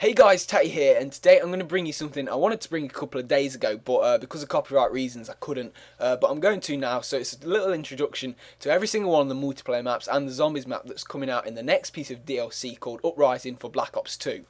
Hey guys, Tatty here, and today I'm going to bring you something I wanted to bring a couple of days ago, but because of copyright reasons I couldn't, but I'm going to now. So it's a little introduction to every single one of the multiplayer maps and the zombies map that's coming out in the next piece of DLC called Uprising for Black Ops 2.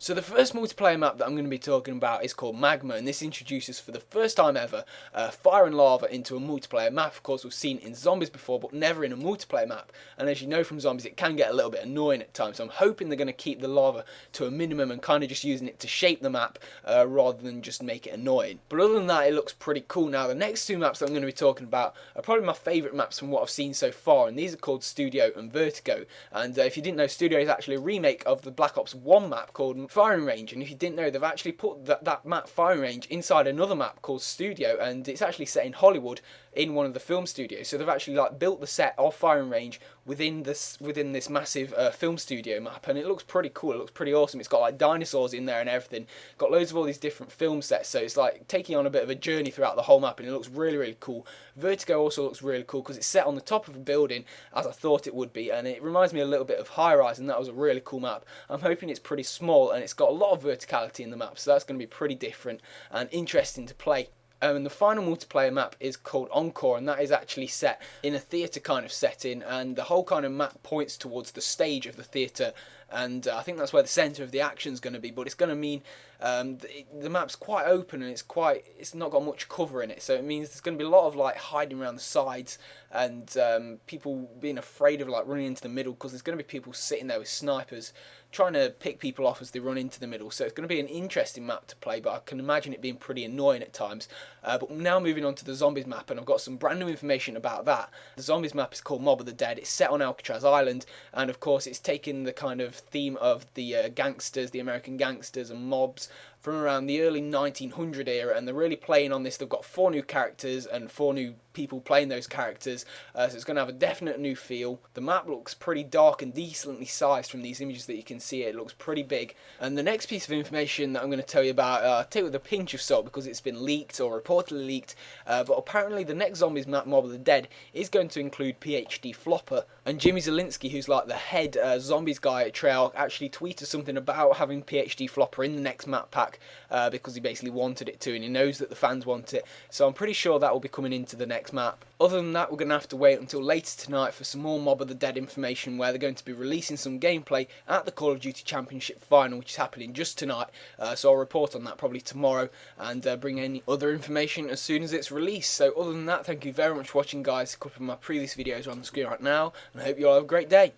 So the first multiplayer map that I'm going to be talking about is called Magma, and this introduces for the first time ever fire and lava into a multiplayer map. Of course, we've seen it in zombies before, but never in a multiplayer map. And as you know from zombies, it can get a little bit annoying at times. So I'm hoping they're going to keep the lava to a minimum and kind of just using it to shape the map rather than just make it annoying. But other than that, it looks pretty cool. Now, the next two maps that I'm going to be talking about are probably my favourite maps from what I've seen so far, and these are called Studio and Vertigo. And if you didn't know, Studio is actually a remake of the Black Ops 1 map called Firing Range, and if you didn't know, they've actually put that map Firing Range inside another map called Studio, and it's actually set in Hollywood in one of the film studios. So they've actually built the set of Firing Range within this massive film studio map, and it looks pretty cool. It looks pretty awesome. It's got dinosaurs in there and everything. Got loads of all these different film sets, so it's like taking on a bit of a journey throughout the whole map, and it looks really cool. Vertigo also looks really cool because it's set on the top of a building, as I thought it would be, and it reminds me a little bit of High Rise, and that was a really cool map. I'm hoping it's pretty small and it's got a lot of verticality in the map, so that's going to be pretty different and interesting to play. And the final multiplayer map is called Encore, and that is actually set in a theatre kind of setting, and the whole kind of map points towards the stage of the theatre, and I think that's where the centre of the action is going to be. But it's going to mean the map's quite open, and it's not got much cover in it, so it means there's going to be a lot of hiding around the sides and people being afraid of running into the middle, because there's going to be people sitting there with snipers trying to pick people off as they run into the middle. So it's going to be an interesting map to play, but I can imagine it being pretty annoying at times. But now moving on to the zombies map, and I've got some brand new information about that. The zombies map is called Mob of the Dead. It's set on Alcatraz Island, and of course it's taken the kind of theme of the gangsters, the American gangsters and mobs from around the early 1900 era, and they're really playing on this. They've got 4 new characters and 4 new people playing those characters, so it's going to have a definite new feel. The map looks pretty dark and decently sized from these images that you can see. It looks pretty big. And the next piece of information that I'm going to tell you about, take it with a pinch of salt because it's been leaked or reportedly leaked, but apparently the next zombies map, Mob of the Dead, is going to include PhD Flopper. And Jimmy Zielinski, who's the head zombies guy at Treyarch, actually tweeted something about having PhD Flopper in the next map pack because he basically wanted it to, and he knows that the fans want it. So I'm pretty sure that will be coming into the next map. Other than that, we're going to have to wait until later tonight for some more Mob of the Dead information, where they're going to be releasing some gameplay at the Call of Duty Championship final, which is happening just tonight. So I'll report on that probably tomorrow and bring any other information as soon as it's released. So other than that, thank you very much for watching, guys. A couple of my previous videos are on the screen right now, and I hope you all have a great day.